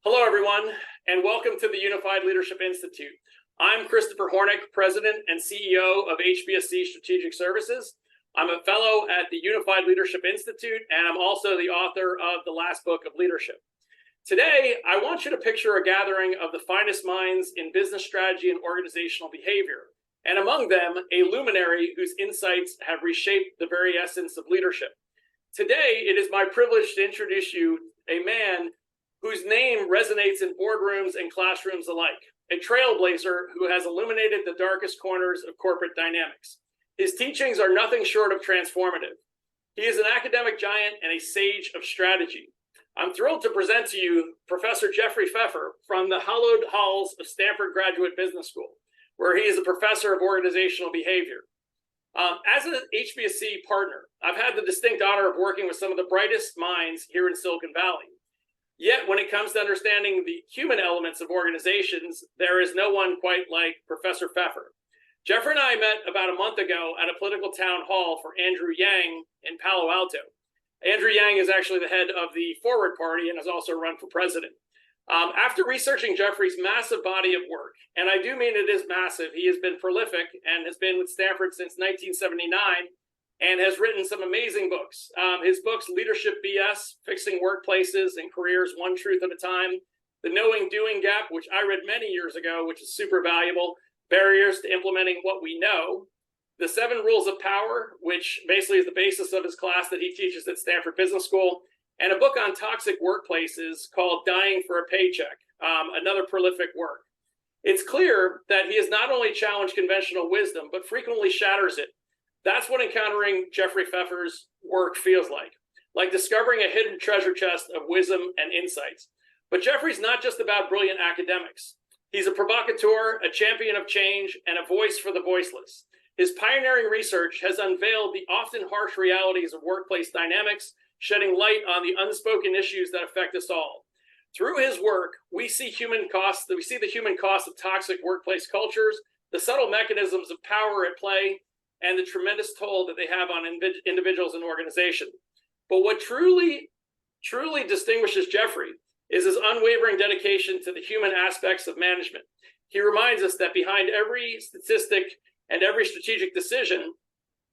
Hello, everyone, and welcome to the Unified Leadership Institute. I'm Christopher Hornick, President and CEO of HBSC Strategic Services. I'm a fellow at the Unified Leadership Institute, and I'm also the author of the last book of leadership. Today, I want you to picture a gathering of the finest minds in business strategy and organizational behavior, and among them, a luminary whose insights have reshaped the very essence of leadership. Today, it is my privilege to introduce you a man whose name resonates in boardrooms and classrooms alike, a trailblazer who has illuminated the darkest corners of corporate dynamics. His teachings are nothing short of transformative. He is an academic giant and a sage of strategy. I'm thrilled to present to you Professor Jeffrey Pfeffer from the hallowed halls of Stanford Graduate Business School, where he is a professor of organizational behavior. As an HBSC partner, I've had the distinct honor of working with some of the brightest minds here in Silicon Valley. Yet, when it comes to understanding the human elements of organizations, there is no one quite like Professor Pfeffer. Jeffrey and I met about a month ago at a political town hall for Andrew Yang in Palo Alto. Andrew Yang is actually the head of the Forward Party and has also run for president. After researching Jeffrey's massive body of work, and I do mean it is massive, he has been prolific and has been with Stanford since 1979, and has written some amazing books. His books, Leadership BS, Fixing Workplaces and Careers One Truth at a Time, The Knowing Doing Gap, which I read many years ago, which is super valuable, Barriers to Implementing What We Know, The 7 Rules of Power, which basically is the basis of his class that he teaches at Stanford Business School, and a book on toxic workplaces called Dying for a Paycheck, another prolific work. It's clear that he has not only challenged conventional wisdom, but frequently shatters it. That's what encountering Jeffrey Pfeffer's work feels like discovering a hidden treasure chest of wisdom and insights. But Jeffrey's not just about brilliant academics. He's a provocateur, a champion of change, and a voice for the voiceless. His pioneering research has unveiled the often harsh realities of workplace dynamics, shedding light on the unspoken issues that affect us all. Through his work, we see the human cost of toxic workplace cultures, the subtle mechanisms of power at play, and the tremendous toll that they have on individuals and organizations. But what truly distinguishes Jeffrey is his unwavering dedication to the human aspects of management. He reminds us that behind every statistic and every strategic decision,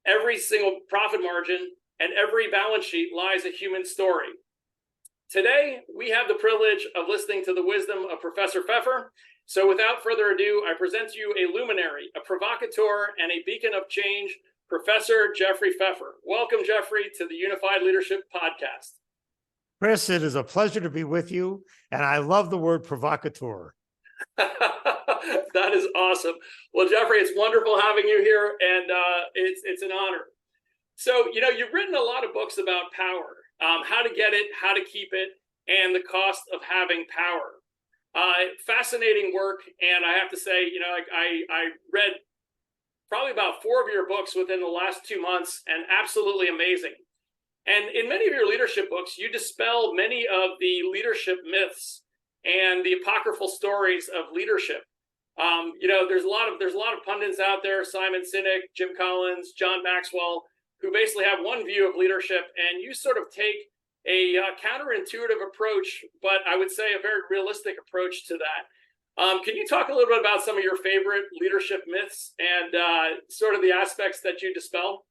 every single profit margin, and every balance sheet lies a human story. Today, we have the privilege of listening to the wisdom of Professor Pfeffer. So without further ado, I present to you a luminary, a provocateur, and a beacon of change, Professor Jeffrey Pfeffer. Welcome, Jeffrey, to the Unified Leadership Podcast. Chris, it is a pleasure to be with you, and I love the word provocateur. That is awesome. Well, Jeffrey, it's wonderful having you here, and it's an honor. So, you've written a lot of books about power, how to get it, how to keep it, and the cost of having power. Fascinating work, and I have to say, I read probably about 4 of your books within the last 2 months, and absolutely amazing. And in many of your leadership books, you dispel many of the leadership myths and the apocryphal stories of leadership. There's a lot of pundits out there: Simon Sinek, Jim Collins, John Maxwell, who basically have one view of leadership, and you sort of take a counterintuitive approach, but I would say a very realistic approach to that. Can you talk a little bit about some of your favorite leadership myths and sort of the aspects that you dispel?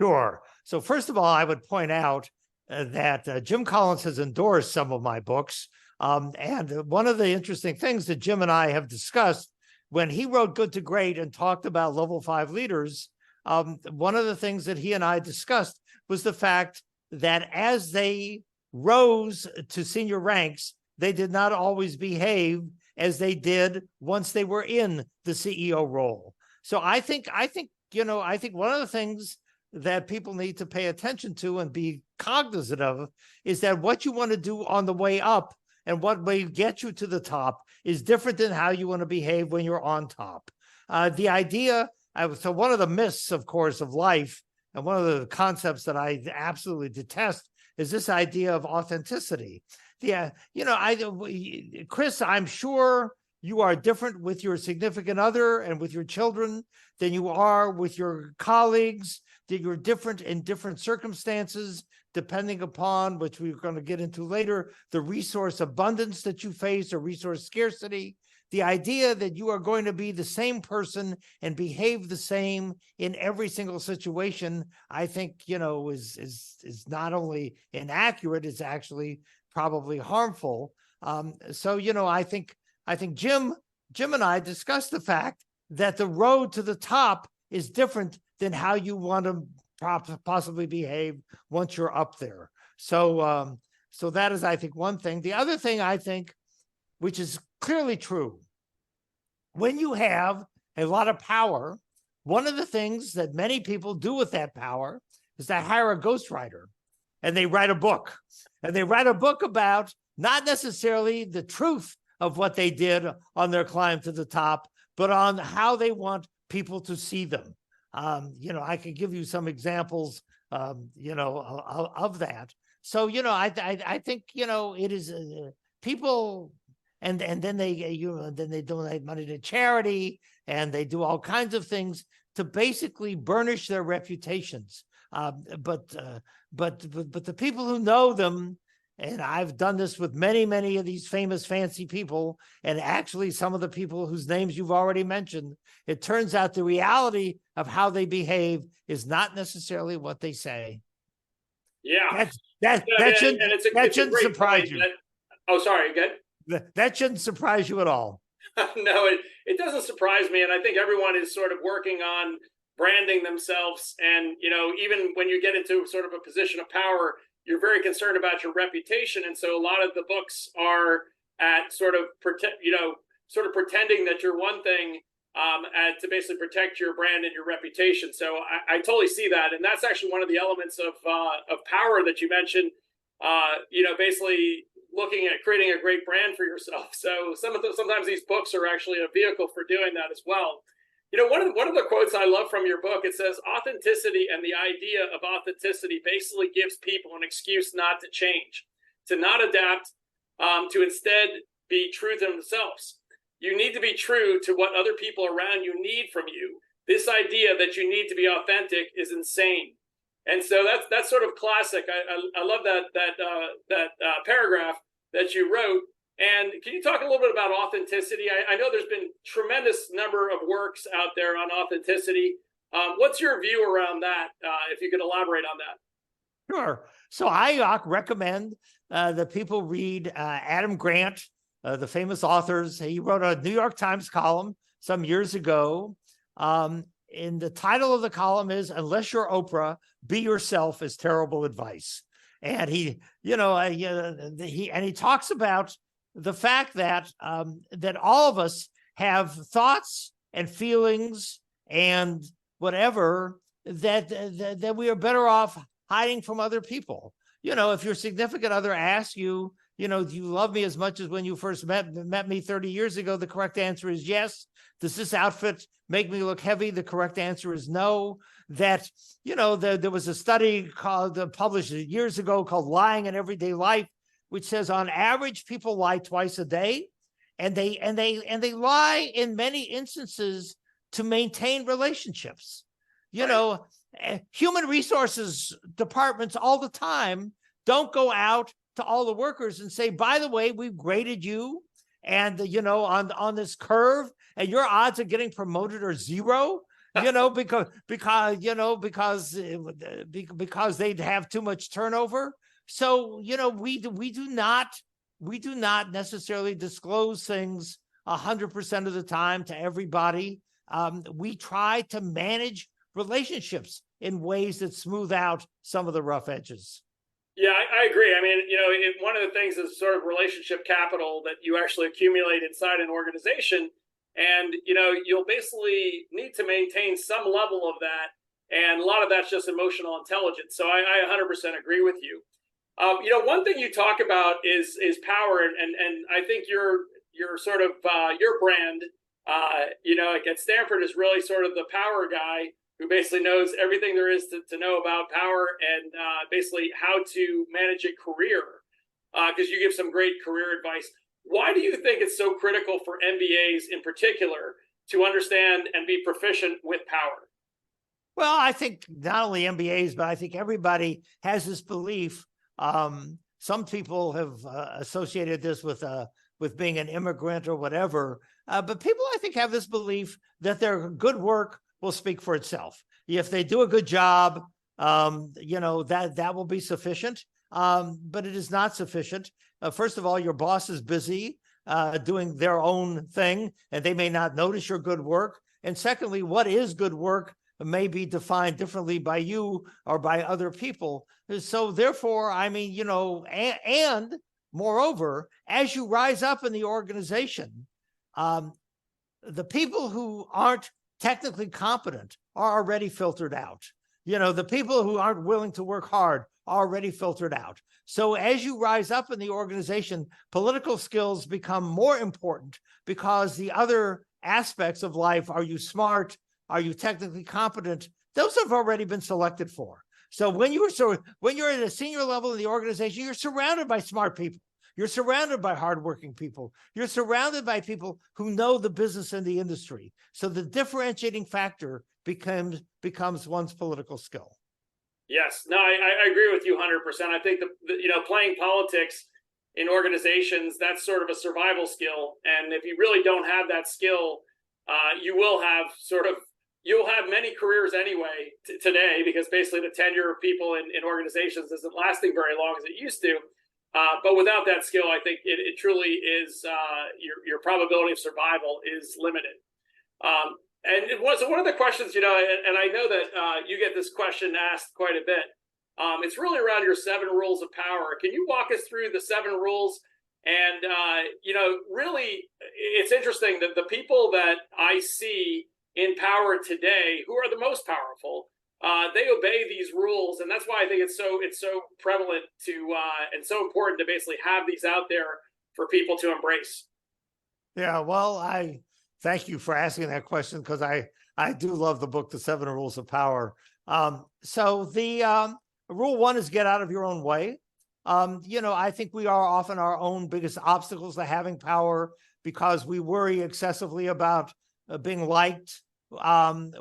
Sure. So first of all, I would point out that Jim Collins has endorsed some of my books. And one of the interesting things that Jim and I have discussed when he wrote Good to Great and talked about level 5 leaders, one of the things that he and I discussed was the fact that as they rose to senior ranks, they did not always behave as they did once they were in the CEO role. So I think one of the things that people need to pay attention to and be cognizant of is that what you want to do on the way up and what may get you to the top is different than how you want to behave when you're on top. The idea, so one of the myths, of course, of life, and one of the concepts that I absolutely detest is this idea of authenticity. Yeah, Chris, I'm sure you are different with your significant other and with your children than you are with your colleagues, that you're different in different circumstances, depending upon, which we're going to get into later, the resource abundance that you face or resource scarcity. The idea that you are going to be the same person and behave the same in every single situation, I think, is not only inaccurate, it's actually probably harmful. So, I think Jim and I discussed the fact that the road to the top is different than how you want to possibly behave once you're up there. So, so that is, I think, one thing. The other thing I think, which is clearly true, when you have a lot of power, one of the things that many people do with that power is they hire a ghostwriter and they write a book. And they write a book about not necessarily the truth of what they did on their climb to the top, but on how they want people to see them. I could give you some examples, of that. So, I think, it is people, and then they donate money to charity, and they do all kinds of things to basically burnish their reputations. But the people who know them, and I've done this with many of these famous, fancy people, and actually some of the people whose names you've already mentioned, it turns out the reality of how they behave is not necessarily what they say. Yeah. That shouldn't surprise you. Sorry, good. That shouldn't surprise you at all. No, it doesn't surprise me. And I think everyone is sort of working on branding themselves. And, even when you get into sort of a position of power, you're very concerned about your reputation. And so a lot of the books are at sort of pretending that you're one thing, to basically protect your brand and your reputation. So I totally see that. And that's actually one of the elements of power that you mentioned, basically looking at creating a great brand for yourself. So sometimes these books are actually a vehicle for doing that as well. One of the quotes I love from your book, it says, authenticity and the idea of authenticity basically gives people an excuse not to change, to not adapt, to instead be true to themselves. You need to be true to what other people around you need from you. This idea that you need to be authentic is insane. And so that's sort of classic. I love that paragraph that you wrote. And can you talk a little bit about authenticity? I know there's been tremendous number of works out there on authenticity. What's your view around that, if you could elaborate on that? Sure. So I recommend that people read Adam Grant, the famous authors. He wrote a New York Times column some years ago. And the title of the column is "Unless You're Oprah, Be Yourself" is terrible advice. And he talks about the fact that that all of us have thoughts and feelings and whatever that we are better off hiding from other people. If your significant other asks you, do you love me as much as when you first met me 30 years ago? The correct answer is yes. Does this outfit make me look heavy? The correct answer is no. That, there was a study published years ago called Lying in Everyday Life, which says on average, people lie twice a day, and they lie in many instances to maintain relationships. Human resources departments all the time don't go out to all the workers and say, by the way, we've graded you and, on this curve, and your odds of getting promoted are zero, because they'd have too much turnover. So, we do not necessarily disclose things 100% of the time to everybody. We try to manage relationships in ways that smooth out some of the rough edges. Yeah, I agree. I mean, one of the things is sort of relationship capital that you actually accumulate inside an organization. And, you'll basically need to maintain some level of that. And a lot of that's just emotional intelligence. So I 100% agree with you. One thing you talk about is power, and I think your sort of your brand, like at Stanford, is really sort of the power guy who basically knows everything there is to know about power and basically how to manage a career, because you give some great career advice. Why do you think it's so critical for MBAs in particular to understand and be proficient with power? Well, I think not only MBAs, but I think everybody has this belief. Some people have associated this with being an immigrant or whatever, but people, I think, have this belief that their good work will speak for itself. If they do a good job, that will be sufficient. But it is not sufficient. First of all, your boss is busy doing their own thing, and they may not notice your good work. And secondly, what is good work may be defined differently by you or by other people. So therefore, I mean, and moreover, as you rise up in the organization, the people who aren't technically competent are already filtered out. The people who aren't willing to work hard are already filtered out. So as you rise up in the organization, political skills become more important because the other aspects of life, are you smart? Are you technically competent? Those have already been selected for. So when you're at a senior level in the organization, you're surrounded by smart people. You're surrounded by hardworking people. You're surrounded by people who know the business and the industry. So the differentiating factor becomes one's political skill. Yes, no, I agree with you 100%. I think playing politics in organizations, that's sort of a survival skill. And if you really don't have that skill, you'll have many careers anyway today, because basically the tenure of people in organizations isn't lasting very long as it used to. But without that skill, I think it truly is your probability of survival is limited. And it was one of the questions, and I know that you get this question asked quite a bit. It's really around your 7 rules of power. Can you walk us through the 7 rules? And, really, it's interesting that the people that I see in power today, who are the most powerful, they obey these rules. And that's why I think it's so prevalent and so important to basically have these out there for people to embrace. Yeah, well, I thank you for asking that question, because I do love the book, The 7 Rules of Power. So the rule 1 is get out of your own way. I think we are often our own biggest obstacles to having power, because we worry excessively about being liked. Many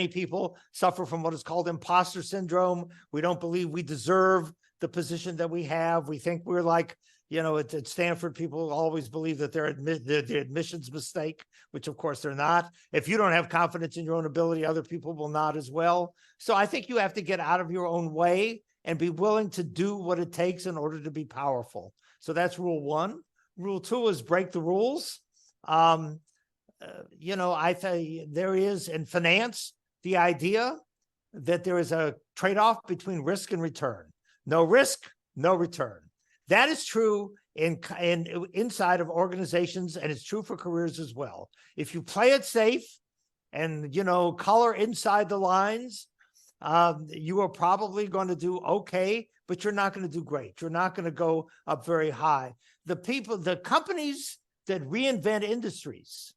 people suffer from what is called imposter syndrome. We don't believe we deserve the position that we have. We think we're like, at Stanford, people always believe that they're the admissions mistake, which of course they're not. If you don't have confidence in your own ability, other people will not as well. So I think you have to get out of your own way and be willing to do what it takes in order to be powerful. So that's rule 1. Rule 2 is break the rules. I think there is in finance the idea that there is a trade-off between risk and return. No risk, no return. That is true inside of organizations, and it's true for careers as well. If you play it safe and, color inside the lines, you are probably going to do okay, but you're not going to do great. You're not going to go up very high. The companies that reinvent industries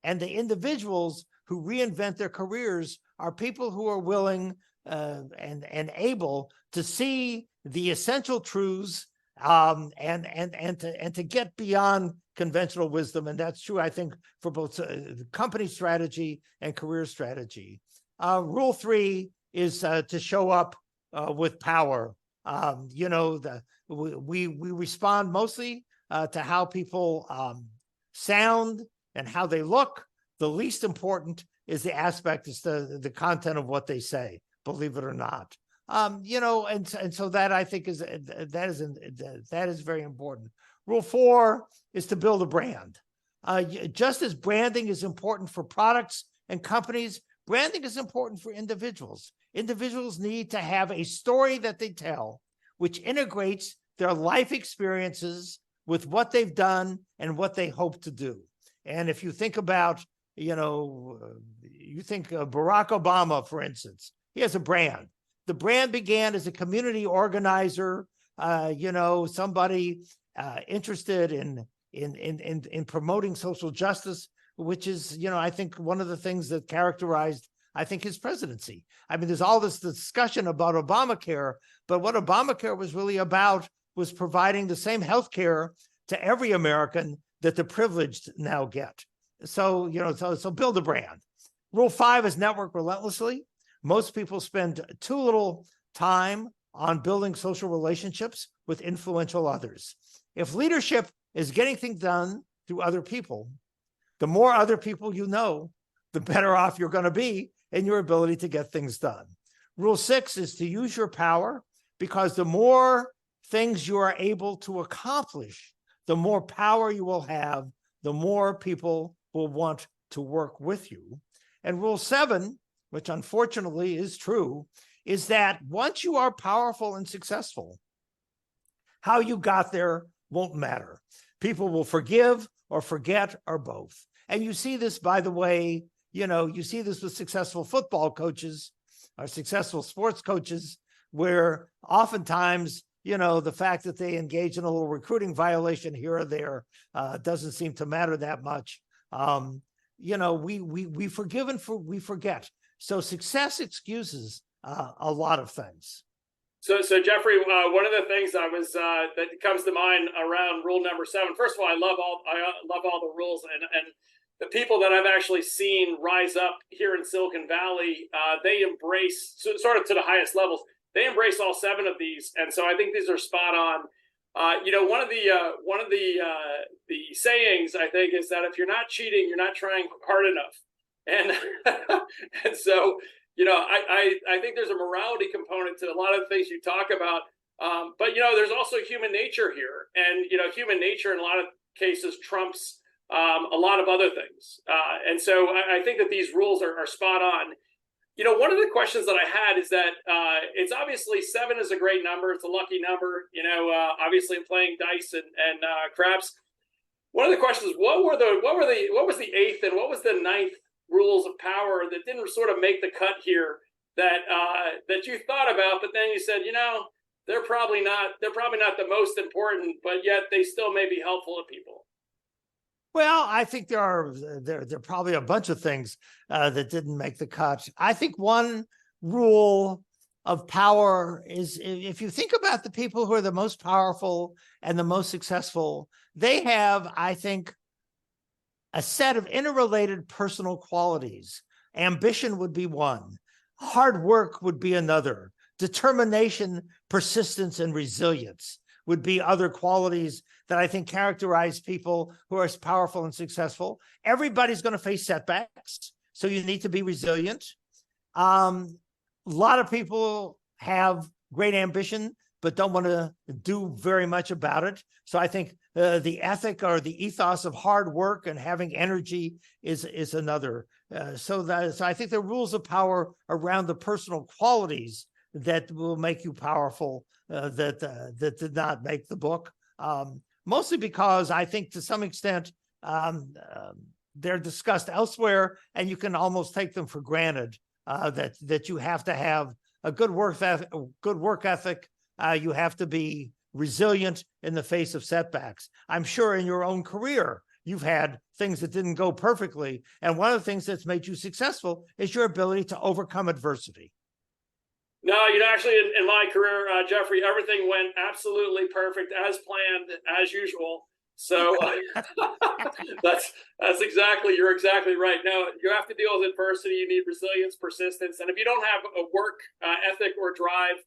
and the individuals who reinvent their careers are people who are willing and able to see the essential truths and to get beyond conventional wisdom. And that's true, I think, for both company strategy and career strategy. Rule 3 is to show up with power. We respond mostly to how people sound and how they look. The least important is the aspect, is the content of what they say, believe it or not. And so that, I think, that is very important. Rule 4 is to build a brand. Just as branding is important for products and companies, branding is important for individuals. Individuals need to have a story that they tell, which integrates their life experiences with what they've done and what they hope to do. And if you think about, you think of Barack Obama, for instance, he has a brand. The brand began as a community organizer, somebody interested in promoting social justice, which is, I think, one of the things that characterized, I think, his presidency. I mean, there's all this discussion about Obamacare, but what Obamacare was really about was providing the same health care to every American that the privileged now get. So, so build a brand. Rule 5 is network relentlessly. Most people spend too little time on building social relationships with influential others. If leadership is getting things done through other people, the more other people you know, the better off you're going to be in your ability to get things done. Rule 6 is to use your power, because the more things you are able to accomplish, the more power you will have, the more people will want to work with you. And rule 7, which unfortunately is true, is that once you are powerful and successful, how you got there won't matter. People will forgive or forget or both. And you see this, by the way, you see this with successful football coaches or successful sports coaches, where oftentimes, the fact that they engage in a little recruiting violation here or there doesn't seem to matter that much. We forgive and we forget. So success excuses a lot of things. So Jeffrey, one of the things that comes to mind around rule number 7. First of all, I love all the rules, and the people that I've actually seen rise up here in Silicon Valley, they embrace, sort of to the highest levels, they embrace all 7 of these, and so I think these are spot on. One of the sayings, I think, is that if you're not cheating, you're not trying hard enough, and and so I think there's a morality component to a lot of the things you talk about, but there's also human nature here, and human nature in a lot of cases trumps a lot of other things, and so I think that these rules are spot on. One of the questions that I had is that it's obviously 7 is a great number. It's a lucky number, obviously playing dice and craps. One of the questions, what was the 8th and what was the 9th rules of power that didn't sort of make the cut here that you thought about, but then you said, they're probably not the most important, but yet they still may be helpful to people. Well, I think there are probably a bunch of things that didn't make the cut. I think one rule of power is, if you think about the people who are the most powerful and the most successful, they have, I think, a set of interrelated personal qualities. Ambition would be one. Hard work would be another. Determination, persistence, and resilience would be other qualities that I think characterize people who are powerful and successful. Everybody's going to face setbacks, so you need to be resilient. A lot of people have great ambition, but don't want to do very much about it. So I think the ethic or the ethos of hard work and having energy is another. So I think the rules of power around the personal qualities that will make you powerful that did not make the book. Mostly because I think to some extent they're discussed elsewhere, and you can almost take them for granted. That you have to have a good work ethic. You have to be resilient in the face of setbacks. I'm sure in your own career, you've had things that didn't go perfectly. And one of the things that's made you successful is your ability to overcome adversity. No, actually, in my career, Jeffrey, everything went absolutely perfect as planned, as usual. So you're exactly right. No, you have to deal with adversity. You need resilience, persistence. And if you don't have a work ethic or drive,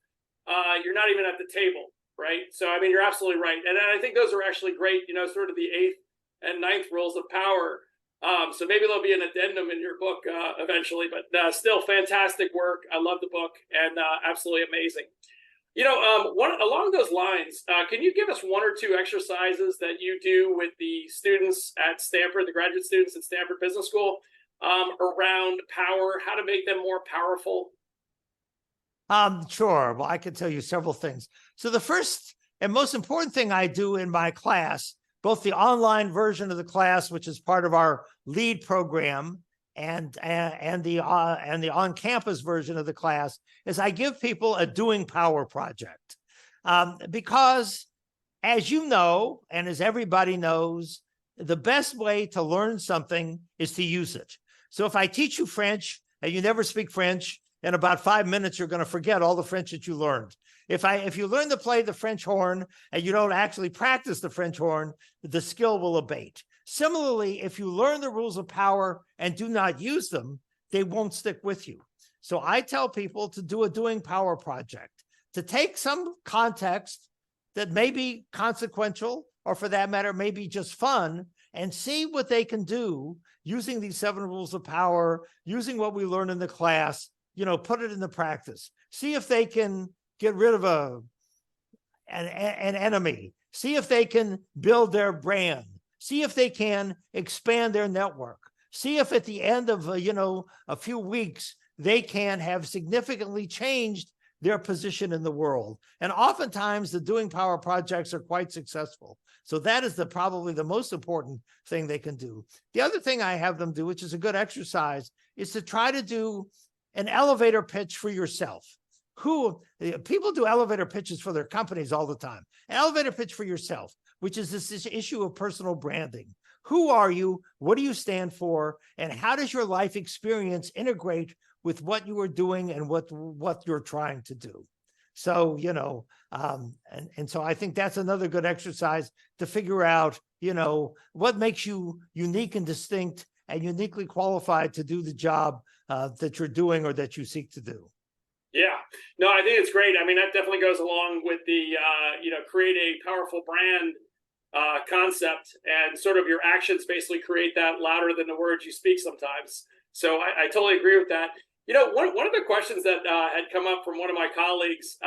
you're not even at the table, right? So, you're absolutely right. And I think those are actually great, sort of the 8th and 9th rules of power. So maybe there'll be an addendum in your book eventually, but still fantastic work. I love the book, and absolutely amazing. Along those lines, can you give us 1 or 2 exercises that you do with the students at Stanford, the graduate students at Stanford Business School, around power, how to make them more powerful? Sure. Well, I can tell you several things. So the first and most important thing I do in my class, both the online version of the class, which is part of our LEAD program, and the on-campus version of the class, is I give people a doing power project. Because as you know, and as everybody knows, the best way to learn something is to use it. So if I teach you French and you never speak French, in about 5 minutes, you're going to forget all the French that you learned. If you learn to play the French horn and you don't actually practice the French horn, the skill will abate. Similarly, if you learn the rules of power and do not use them, they won't stick with you. So I tell people to do a doing power project, to take some context that may be consequential, or for that matter, maybe just fun, and see what they can do using these 7 rules of power, using what we learn in the class, put it into practice. See if they can get rid of an enemy. See if they can build their brand. See if they can expand their network. See if at the end of, a few weeks, they can have significantly changed their position in the world. And oftentimes the doing power projects are quite successful. So that is probably the most important thing they can do. The other thing I have them do, which is a good exercise, is to try to do an elevator pitch for yourself. People do elevator pitches for their companies all the time. An elevator pitch for yourself, which is this issue of personal branding. Who are you? What do you stand for? And how does your life experience integrate with what you are doing and what you're trying to do? So, and so I think that's another good exercise to figure out, what makes you unique and distinct and uniquely qualified to do the job that you're doing or that you seek to do. Yeah, no, I think it's great. I mean, that definitely goes along with the, create a powerful brand concept, and sort of your actions basically create that louder than the words you speak sometimes. So I totally agree with that. One of the questions that had come up from one of my colleagues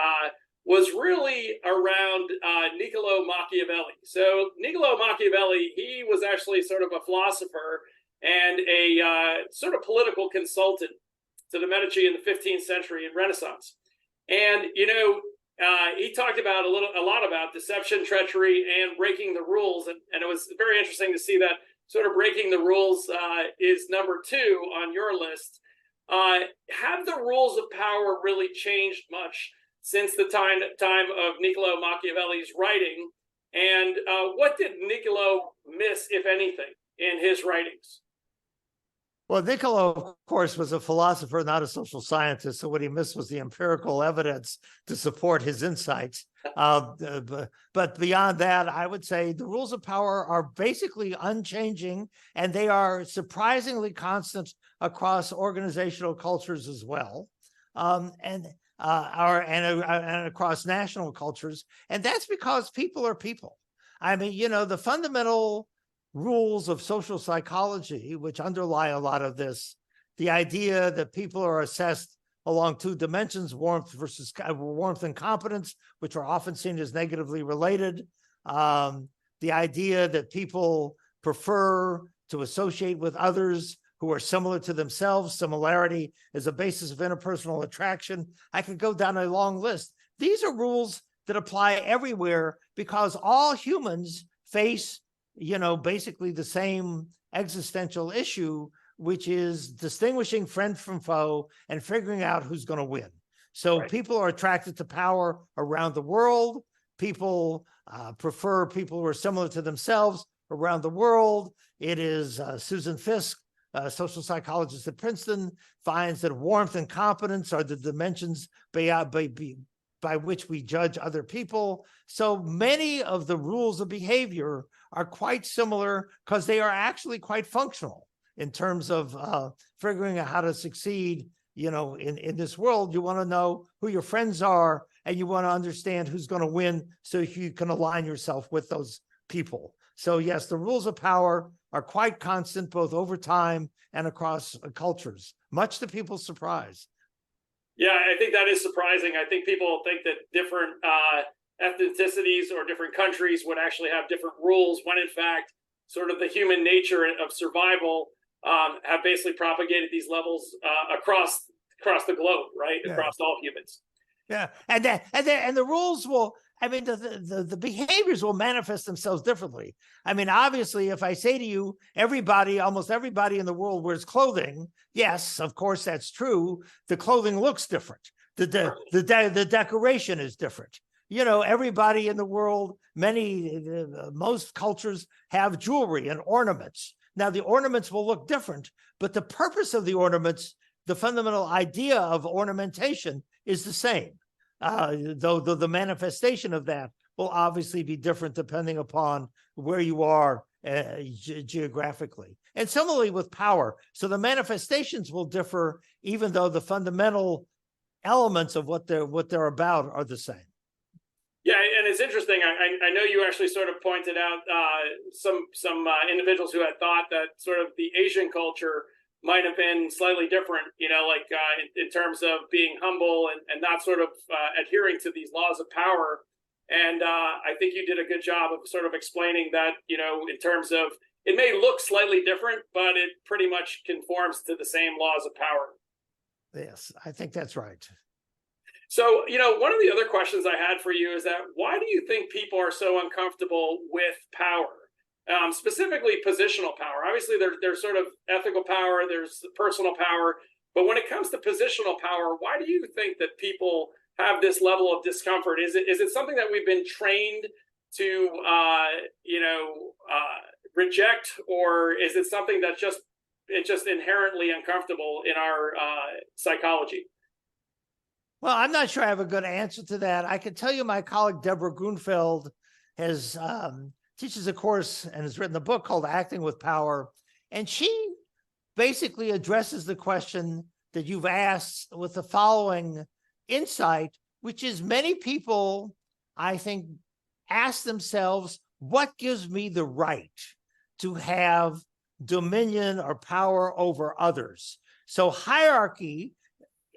was really around Niccolo Machiavelli. So Niccolo Machiavelli, he was actually sort of a philosopher and a sort of political consultant to the Medici in the 15th century and Renaissance. And, he talked about a lot about deception, treachery, and breaking the rules. And it was very interesting to see that sort of breaking the rules is number 2 on your list. Have the rules of power really changed much since the time of Niccolo Machiavelli's writing? And what did Niccolo miss, if anything, in his writings? Well, Niccolo, of course, was a philosopher, not a social scientist. So what he missed was the empirical evidence to support his insights. But beyond that, I would say the rules of power are basically unchanging, and they are surprisingly constant across organizational cultures as well, and across national cultures. And that's because people are people. I mean, the fundamental rules of social psychology, which underlie a lot of this, the idea that people are assessed along 2 dimensions, warmth and competence, which are often seen as negatively related. The idea that people prefer to associate with others who are similar to themselves. Similarity is a basis of interpersonal attraction. I could go down a long list. These are rules that apply everywhere because all humans face basically the same existential issue, which is distinguishing friend from foe and figuring out who's going to win. So right. People are attracted to power around the world. People prefer people who are similar to themselves around the world. It is Susan Fiske, a social psychologist at Princeton, finds that warmth and competence are the dimensions by which we judge other people. So many of the rules of behavior are quite similar because they are actually quite functional in terms of figuring out how to succeed. In this world, you want to know who your friends are, and you want to understand who's going to win so you can align yourself with those people. So yes, the rules of power are quite constant, both over time and across cultures, much to people's surprise. Yeah, I think that is surprising. I think people think that different ethnicities or different countries would actually have different rules, when in fact, sort of the human nature of survival have basically propagated these levels across the globe, right? Yeah. Across all humans. Yeah, and the rules will. I mean, the behaviors will manifest themselves differently. I mean, obviously, if I say to you, almost everybody in the world wears clothing, yes, of course, that's true. The clothing looks different. The decoration is different. Everybody in the world, most cultures have jewelry and ornaments. Now, the ornaments will look different, but the purpose of the ornaments the fundamental idea of ornamentation is the same, though the manifestation of that will obviously be different depending upon where you are geographically. And similarly with power. So the manifestations will differ, even though the fundamental elements of what they're about are the same. Yeah, and it's interesting. I know you actually sort of pointed out some individuals who had thought that sort of the Asian culture might have been slightly different, like in terms of being humble and not sort of adhering to these laws of power. And I think you did a good job of sort of explaining that, in terms of it may look slightly different, but it pretty much conforms to the same laws of power. Yes, I think that's right. So, one of the other questions I had for you is that why do you think people are so uncomfortable with power, specifically positional power? Obviously, there's sort of ethical power, there's personal power, but when it comes to positional power, why do you think that people have this level of discomfort? Is it something that we've been trained to, reject, or is it something that's just inherently uncomfortable in our psychology? Well, I'm not sure I have a good answer to that. I can tell you my colleague, Deborah Grunfeld, has teaches a course and has written a book called Acting with Power. And she basically addresses the question that you've asked with the following insight, which is many people, I think, ask themselves, what gives me the right to have dominion or power over others? So hierarchy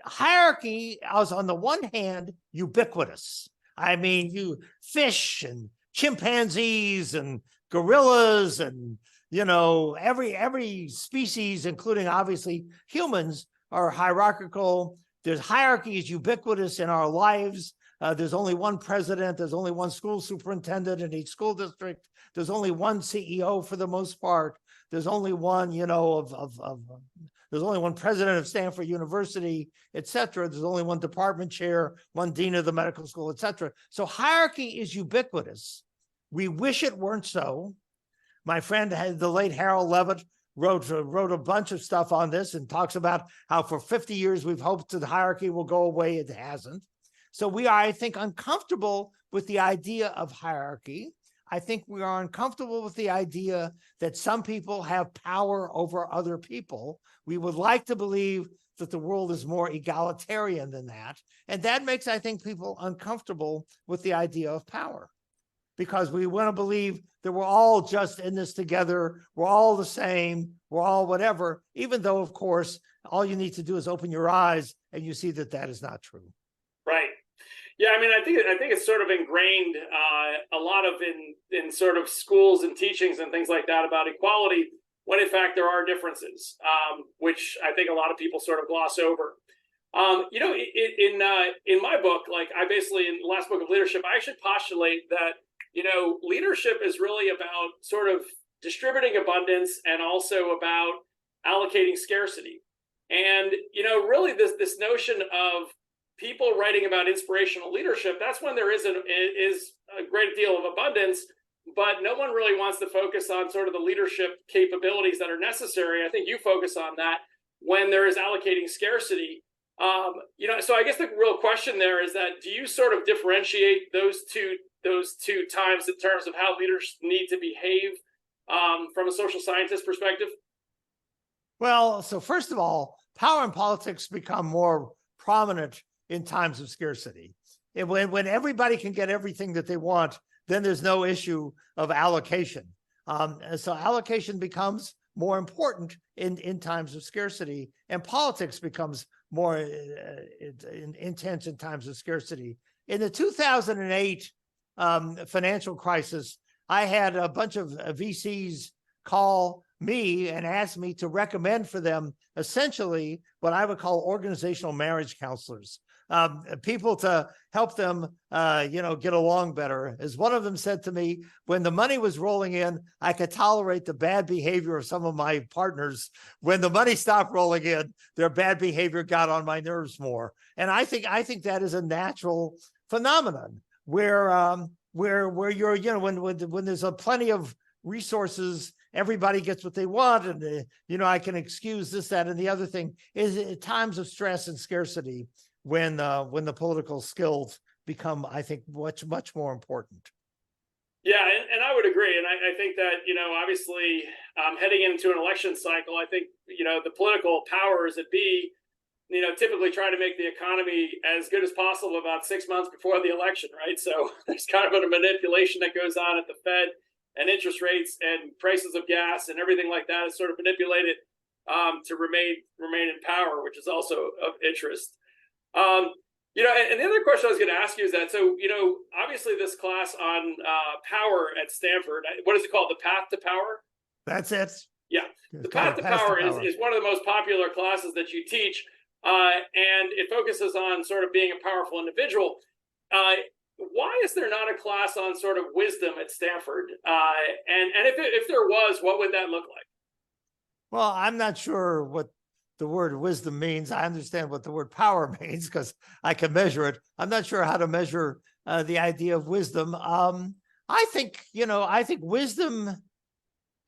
is on the one hand ubiquitous. I mean, you fish and chimpanzees and gorillas and every species, including obviously humans, are hierarchical. There's hierarchy is ubiquitous in our lives. There's only one president. There's only one school superintendent in each school district. There's only one CEO for the most part. There's only one, there's only one president of Stanford University, et cetera. There's only one department chair, one dean of the medical school, et cetera. So hierarchy is ubiquitous. We wish it weren't so. My friend, the late Harold Levitt, wrote a bunch of stuff on this and talks about how for 50 years we've hoped that the hierarchy will go away. It hasn't. So we are, I think, uncomfortable with the idea of hierarchy. I think we are uncomfortable with the idea that some people have power over other people. We would like to believe that the world is more egalitarian than that. And that makes, I think, people uncomfortable with the idea of power, because we want to believe that we're all just in this together. We're all the same. We're all whatever, even though, of course, all you need to do is open your eyes and you see that that is not true. Right. Yeah, I mean, I think it's sort of ingrained a lot of in sort of schools and teachings and things like that about equality, when in fact there are differences, which I think a lot of people sort of gloss over. In my book, like I basically, in the last book of leadership, I actually postulate that leadership is really about sort of distributing abundance and also about allocating scarcity. And really this notion of people writing about inspirational leadership, that's when there is a great deal of abundance, but no one really wants to focus on sort of the leadership capabilities that are necessary. I think you focus on that when there is allocating scarcity. So I guess the real question there is that, do you sort of differentiate those two times in terms of how leaders need to behave from a social scientist perspective? Well, so first of all, power and politics become more prominent in times of scarcity. When everybody can get everything that they want, then there's no issue of allocation. So allocation becomes more important in times of scarcity, and politics becomes more intense in times of scarcity. In the 2008 financial crisis, I had a bunch of VCs call me and ask me to recommend for them essentially what I would call organizational marriage counselors, people to help them, get along better. As one of them said to me, when the money was rolling in, I could tolerate the bad behavior of some of my partners. When the money stopped rolling in, their bad behavior got on my nerves more. And I think that is a natural phenomenon where you're, when there's plenty of resources everybody gets what they want, and I can excuse this, that, and the other thing is at times of stress and scarcity when the political skills become, I think, much more important. Yeah, and I would agree. And I think that, obviously heading into an election cycle, I think, the political powers that be, typically try to make the economy as good as possible about 6 months before the election, right? So there's kind of a manipulation that goes on at the Fed, and interest rates and prices of gas and everything like that is sort of manipulated to remain in power, which is also of interest. And the other question I was going to ask you is that, so, obviously this class on power at Stanford, what is it called? The Path to Power? That's it. Yeah. The Path to Power is one of the most popular classes that you teach, and it focuses on sort of being a powerful individual. Why is there not a class on sort of wisdom at Stanford? And if there was, what would that look like? Well, I'm not sure what the word wisdom means. I understand what the word power means because I can measure it. I'm not sure how to measure the idea of wisdom. I think wisdom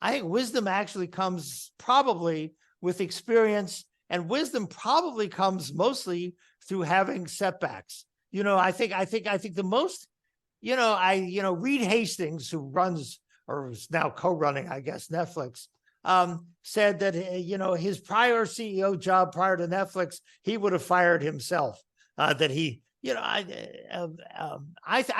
actually comes probably with experience, and wisdom probably comes mostly through having setbacks. I think the most, Reed Hastings, who runs or is now co-running, I guess, Netflix, said that, his prior CEO job prior to Netflix, he would have fired himself. That he, I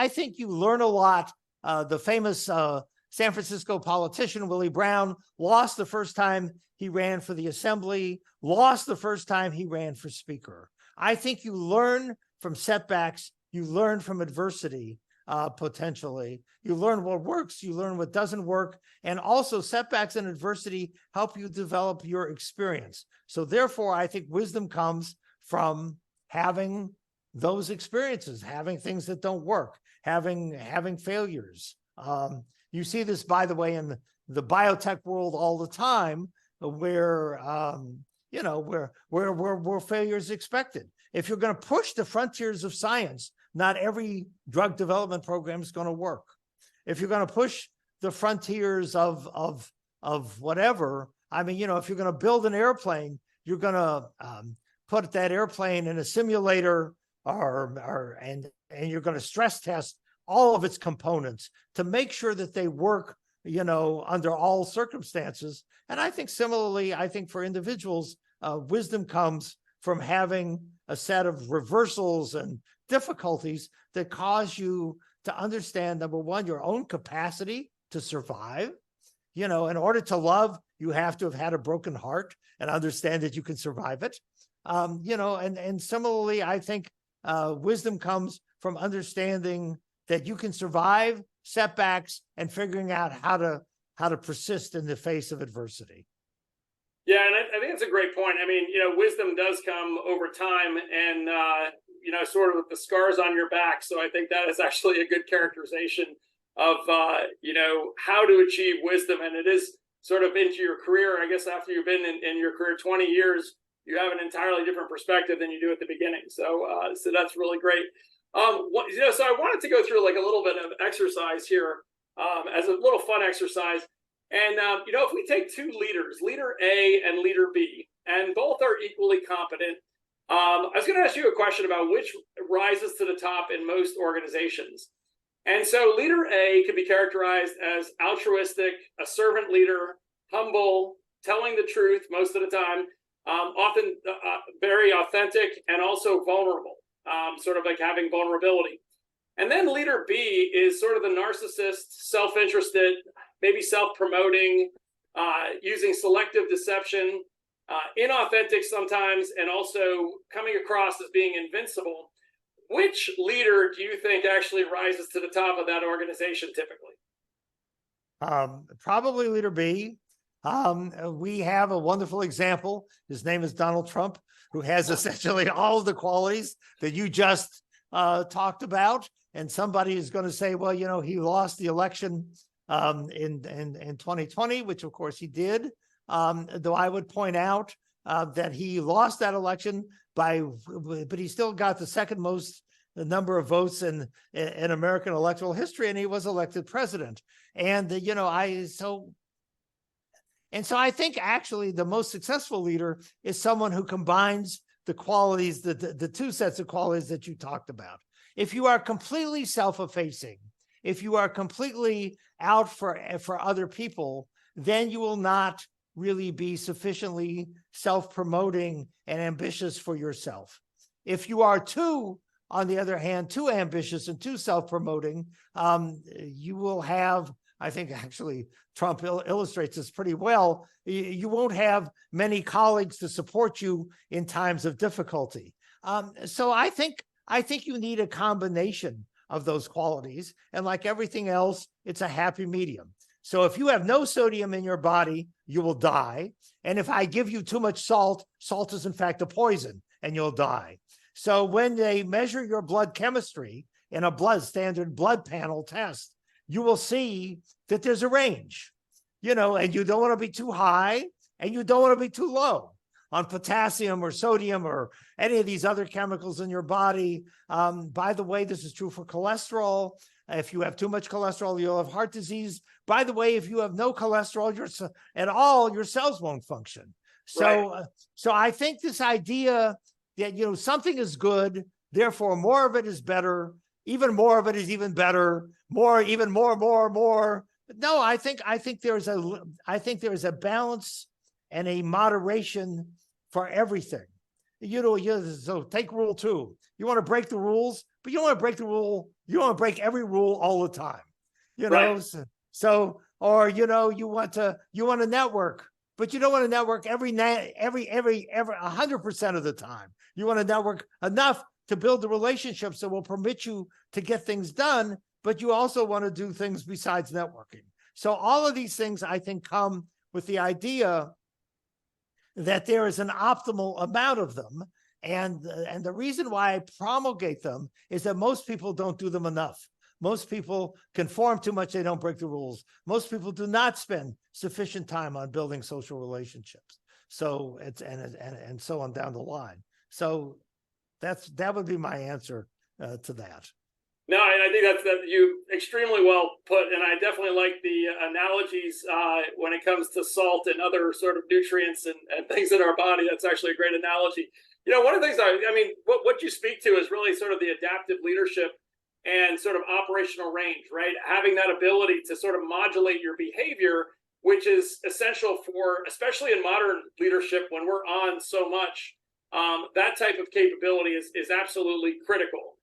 think you learn a lot. The famous San Francisco politician, Willie Brown, lost the first time he ran for the assembly, lost the first time he ran for speaker. I think you learn from setbacks, you learn from adversity, potentially. You learn what works, you learn what doesn't work, and also setbacks and adversity help you develop your experience. So therefore, I think wisdom comes from having those experiences, having things that don't work, having failures. You see this, by the way, in the biotech world all the time, where failure is expected. If you're going to push the frontiers of science, not every drug development program is going to work. If you're going to push the frontiers of whatever, if you're going to build an airplane, you're going to put that airplane in a simulator, and you're going to stress test all of its components to make sure that they work, under all circumstances. And I think similarly, for individuals, wisdom comes from having a set of reversals and difficulties that cause you to understand, number one, your own capacity to survive. In order to love, you have to have had a broken heart and understand that you can survive it. And similarly, I think wisdom comes from understanding that you can survive setbacks and figuring out how to persist in the face of adversity. Yeah, and I think that's a great point. Wisdom does come over time, and sort of with the scars on your back. So I think that is actually a good characterization of how to achieve wisdom. And it is sort of into your career. I guess after you've been in your career 20 years, you have an entirely different perspective than you do at the beginning. So that's really great. So I wanted to go through like a little bit of exercise here as a little fun exercise. And, if we take two leaders, leader A and leader B, and both are equally competent, I was going to ask you a question about which rises to the top in most organizations. And so leader A could be characterized as altruistic, a servant leader, humble, telling the truth most of the time, often very authentic, and also vulnerable, sort of like having vulnerability. And then leader B is sort of the narcissist, self-interested, maybe self-promoting, using selective deception, inauthentic sometimes, and also coming across as being invincible. Which leader do you think actually rises to the top of that organization typically? Probably leader B. We have a wonderful example. His name is Donald Trump, who has essentially all of the qualities that you just talked about. And somebody is going to say, well, he lost the election in 2020, which of course he did. Though I would point out that he lost that election but he still got the second most number of votes in American electoral history, and he was elected president. And so And so I think actually the most successful leader is someone who combines the qualities, the two sets of qualities that you talked about. If you are completely self-effacing, if you are completely out for other people, then you will not really be sufficiently self-promoting and ambitious for yourself. If you are too, on the other hand, too ambitious and too self-promoting, you will have, I think actually Trump illustrates this pretty well, you won't have many colleagues to support you in times of difficulty. So I think you need a combination of those qualities. And like everything else, it's a happy medium. So if you have no sodium in your body, you will die. And if I give you too much salt, salt is in fact a poison and you'll die. So when they measure your blood chemistry in a standard blood panel test, you will see that there's a range, and you don't want to be too high and you don't want to be too low on potassium or sodium or any of these other chemicals in your body. By the way, this is true for cholesterol. If you have too much cholesterol, you'll have heart disease. By the way, if you have no cholesterol at all, your cells won't function. So, right. So I think this idea that, something is good, therefore more of it is better, even more of it is even better, even more. No, I think there is a balance and a moderation for everything. So take rule 2. You want to break the rules, but you don't want to break the rule. You don't want to break every rule all the time. Right. Or you want to network, but you don't want to network every 100% of the time. You want to network enough to build the relationships that will permit you to get things done, but you also want to do things besides networking. So all of these things, I think, come with the idea that there is an optimal amount of them. And the reason why I promulgate them is that most people don't do them enough. Most people conform too much, they don't break the rules. Most people do not spend sufficient time on building social relationships. So and so on down the line. So that would be my answer to that. No, I think that you extremely well put, and I definitely like the analogies when it comes to salt and other sort of nutrients and things in our body. That's actually a great analogy. One of the things what you speak to is really sort of the adaptive leadership and sort of operational range, right? Having that ability to sort of modulate your behavior, which is essential for, especially in modern leadership when we're on so much, that type of capability is absolutely critical.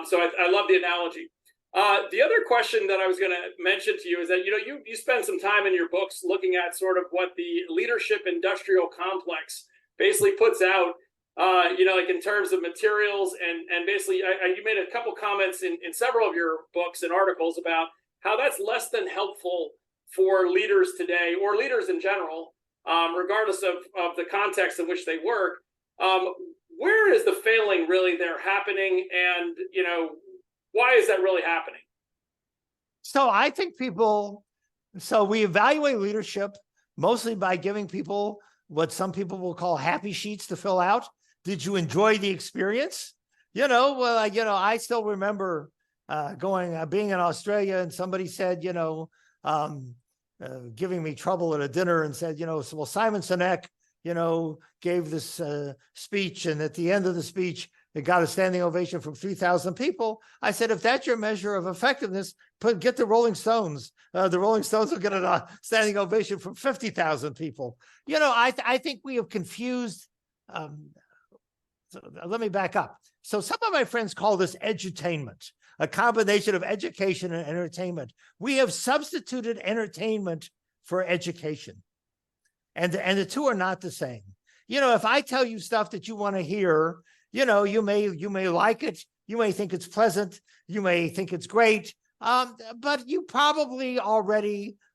So I love the analogy. The other question that I was going to mention to you is that, you spend some time in your books looking at sort of what the leadership industrial complex basically puts out, like in terms of materials and basically you made a couple comments in several of your books and articles about how that's less than helpful for leaders today or leaders in general, regardless of the context in which they work. Where is the failing really there happening? And, why is that really happening? So I think we evaluate leadership mostly by giving people what some people will call happy sheets to fill out. Did you enjoy the experience? I still remember being in Australia and somebody said, giving me trouble at a dinner and said, well, Simon Sinek, gave this speech, and at the end of the speech, it got a standing ovation from 3,000 people. I said, if that's your measure of effectiveness, get the Rolling Stones. The Rolling Stones will get a standing ovation from 50,000 people. I think we have confused. So let me back up. So some of my friends call this edutainment, a combination of education and entertainment. We have substituted entertainment for education. And the two are not the same. If I tell you stuff that you want to hear, you may like it. You may think it's pleasant. You may think it's great. But you probably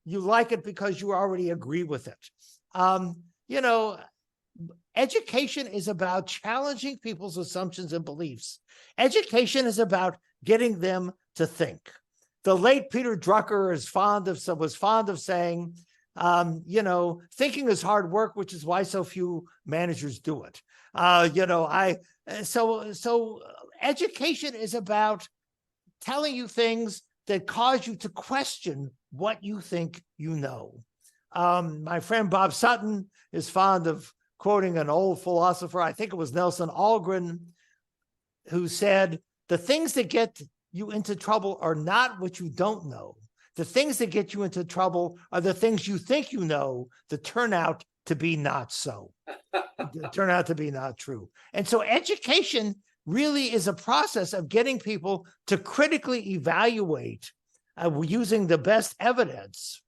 you like it because you already agree with it. Education is about challenging people's assumptions and beliefs. Education is about getting them to think. The late Peter Drucker was fond of saying, thinking is hard work, which is why so few managers do it. So education is about telling you things that cause you to question what you think you know. My friend Bob Sutton is fond of quoting an old philosopher, I think it was Nelson Algren, who said, the things that get you into trouble are not what you don't know. The things that get you into trouble are the things you think you know that turn out to be not so, turn out to be not true. And so education really is a process of getting people to critically evaluate using the best evidence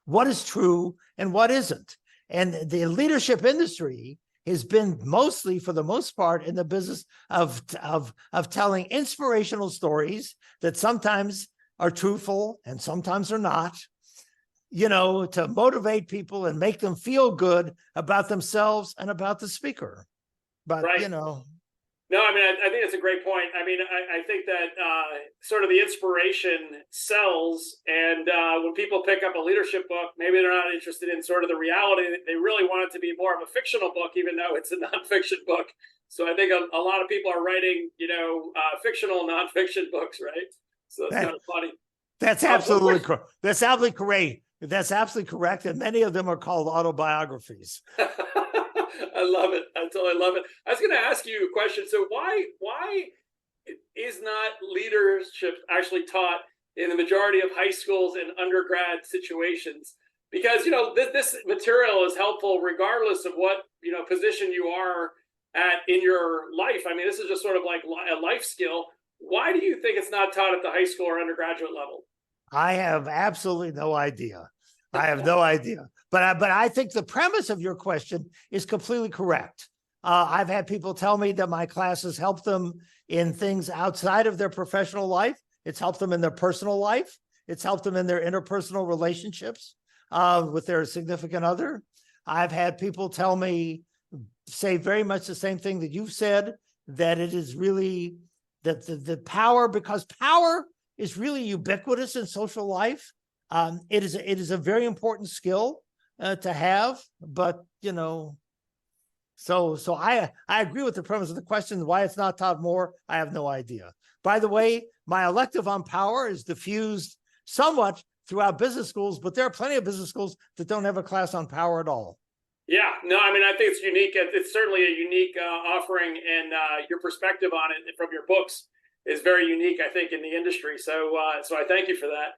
what is true and what isn't. And the leadership industry has been mostly, for the most part, in the business of telling inspirational stories that sometimes are truthful and sometimes are not, to motivate people and make them feel good about themselves and about the speaker. But, right. No, I mean, I think that's a great point. I mean, I think that sort of the inspiration sells. And when people pick up a leadership book, maybe they're not interested in sort of the reality. They really want it to be more of a fictional book, even though it's a nonfiction book. So I think a lot of people are writing, fictional nonfiction books, right? So it's kind of funny. That's absolutely correct. That's absolutely correct. That's absolutely correct. And many of them are called autobiographies. I love it. I totally love it. I was going to ask you a question. So why is not leadership actually taught in the majority of high schools and undergrad situations? Because, this material is helpful regardless of what, position you are at in your life. I mean, this is just sort of like a life skill. Why do you think it's not taught at the high school or undergraduate level? I have absolutely no idea. I have no idea. But I think the premise of your question is completely correct. I've had people tell me that my classes help them in things outside of their professional life. It's helped them in their personal life. It's helped them in their interpersonal relationships with their significant other. I've had people tell me, say very much the same thing that you've said, that it is really that the power, because power is really ubiquitous in social life. It is a very important skill to have, but so I agree with the premise of the question. Why it's not taught more, I have no idea. By the way, my elective on power is diffused somewhat throughout business schools, but there are plenty of business schools that don't have a class on power at all. Yeah, no, I mean, I think it's unique. It's certainly a unique offering, and your perspective on it from your books is very unique, I think, in the industry. So I thank you for that.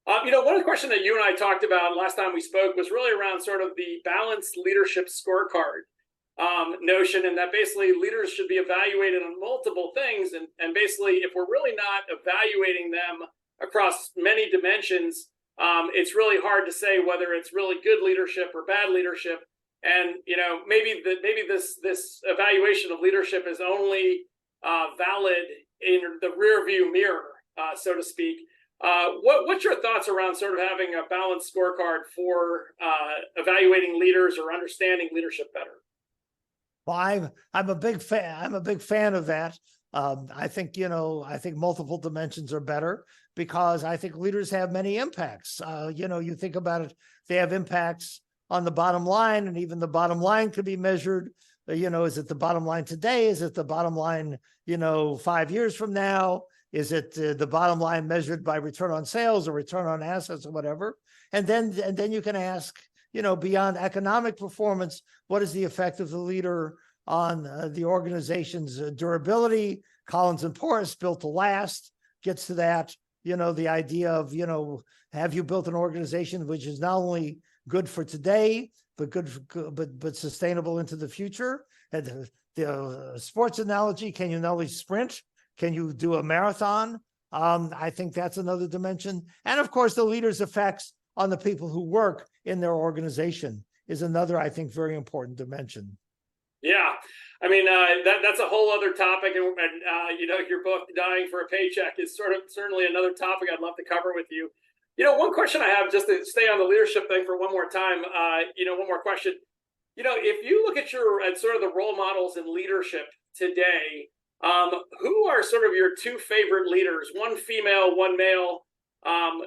One of the questions that you and I talked about last time we spoke was really around sort of the balanced leadership scorecard notion, and that basically leaders should be evaluated on multiple things. And basically, if we're really not evaluating them across many dimensions, it's really hard to say whether it's really good leadership or bad leadership. And maybe this evaluation of leadership is only valid in the rear view mirror, so to speak. What's your thoughts around sort of having a balanced scorecard for evaluating leaders or understanding leadership better? Well, I'm a big fan. I'm a big fan of that. I think multiple dimensions are better because I think leaders have many impacts. You think about it; they have impacts on the bottom line, and even the bottom line could be measured. Is it the bottom line today? Is it the bottom line, 5 years from now? Is it the bottom line measured by return on sales or return on assets or whatever? And then you can ask, beyond economic performance, what is the effect of the leader on the organization's durability? Collins and Porras, built to last, gets to that. The idea of, have you built an organization which is not only good for today, but but sustainable into the future? And the sports analogy: can you not only sprint, can you do a marathon? I think that's another dimension. And of course, the leader's effects on the people who work in their organization is another, I think, very important dimension. Yeah, I mean, that's a whole other topic, and your book "Dying for a Paycheck" is certainly another topic I'd love to cover with you. One question I have, just to stay on the leadership thing for one more time. One more question. If you look at sort of the role models in leadership today, who are sort of your two favorite leaders? One female, one male.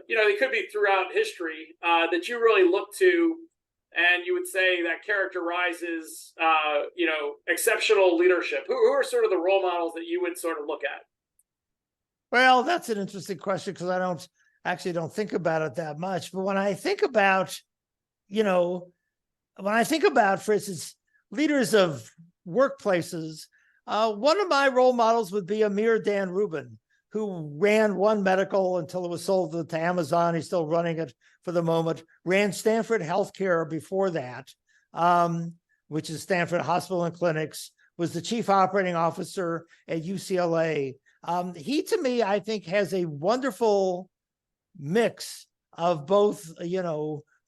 They could be throughout history that you really look to, and you would say that characterizes, exceptional leadership. Who are sort of the role models that you would sort of look at? Well, that's an interesting question because I don't think about it that much. But when I think about when I think about, for instance, leaders of workplaces, one of my role models would be Amir Dan Rubin, who ran One Medical until it was sold to Amazon. He's still running it for the moment. Ran Stanford Healthcare before that, which is Stanford Hospital and Clinics. Was the chief operating officer at UCLA. He, to me, I think, has a wonderful mix of both,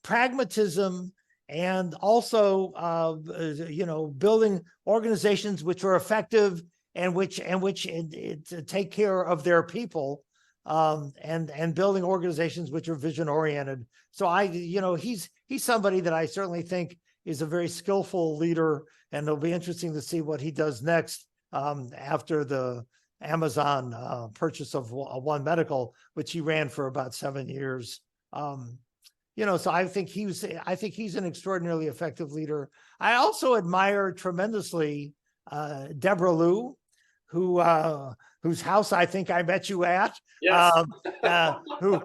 pragmatism and also, building organizations which are effective and which take care of their people, and building organizations which are vision oriented. So he's somebody that I certainly think is a very skillful leader, and it'll be interesting to see what he does next after the Amazon purchase of One Medical, which he ran for about 7 years. So I think he's an extraordinarily effective leader. I also admire tremendously Deborah Liu, whose house I think I met you at. Yes. Who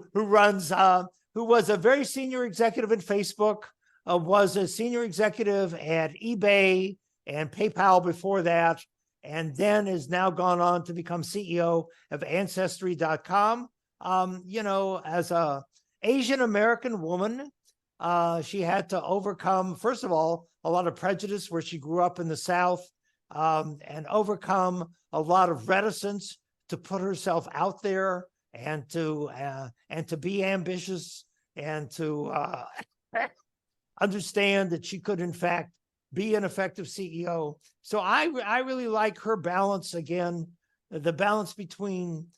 was a very senior executive at Facebook, was a senior executive at eBay and PayPal before that, and then has now gone on to become CEO of Ancestry.com. As a Asian American woman, she had to overcome, first of all, a lot of prejudice where she grew up in the South, and overcome a lot of reticence to put herself out there and to be ambitious and to understand that she could, in fact, be an effective CEO. So I really like her balance, again, the balance between,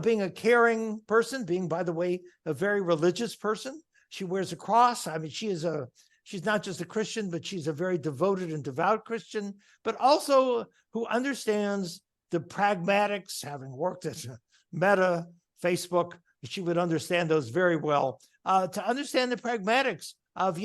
being a caring person, being, by the way, a very religious person. She wears a cross. I mean, she's not just a Christian, but she's a very devoted and devout Christian, but also who understands the pragmatics, having worked at Meta, Facebook, she would understand those very well, to understand the pragmatics of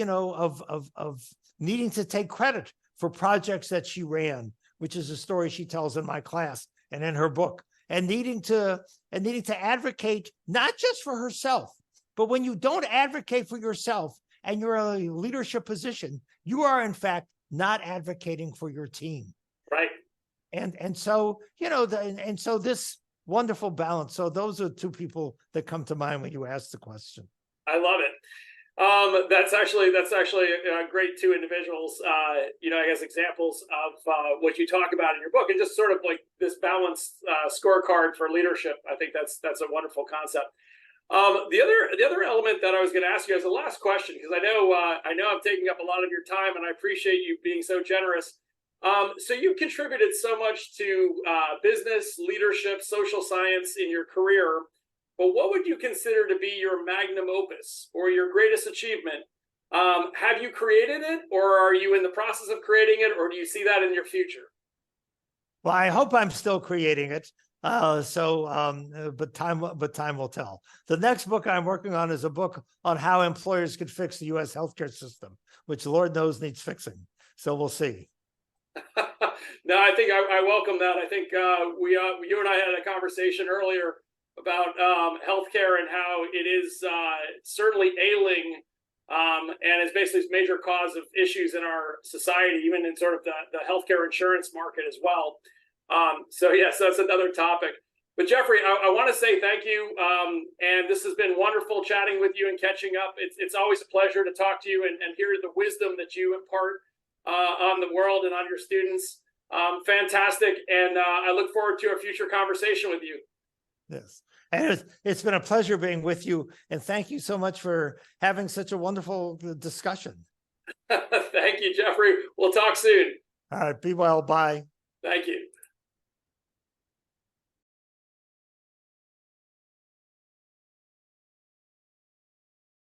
needing to take credit for projects that she ran, which is a story she tells in my class and in her book, and needing to advocate not just for herself, but when you don't advocate for yourself and you're in a leadership position, you are in fact not advocating for your team. Right. And so, so this wonderful balance. So those are two people that come to mind when you ask the question. I love it. That's actually great two individuals, I guess examples of what you talk about in your book, and just sort of like this balanced scorecard for leadership. I think that's a wonderful concept. The other element that I was going to ask you as a last question, because I know I'm taking up a lot of your time, and I appreciate you being so generous. So you've contributed so much to business, leadership, social science in your career. But what would you consider to be your magnum opus or your greatest achievement? Have you created it, or are you in the process of creating it, or do you see that in your future? Well, I hope I'm still creating it. But time will tell. The next book I'm working on is a book on how employers could fix the U.S. healthcare system, which Lord knows needs fixing. So we'll see. No, I think I welcome that. I think you and I had a conversation earlier about healthcare and how it is certainly ailing, and is basically a major cause of issues in our society, even in sort of the healthcare insurance market as well. So yes, that's another topic. But Jeffrey, I want to say thank you, and this has been wonderful chatting with you and catching up. It's always a pleasure to talk to you and hear the wisdom that you impart on the world and on your students. Fantastic, and I look forward to a future conversation with you. Yes. And it's been a pleasure being with you. And thank you so much for having such a wonderful discussion. Thank you, Jeffrey. We'll talk soon. All right. Be well. Bye. Thank you.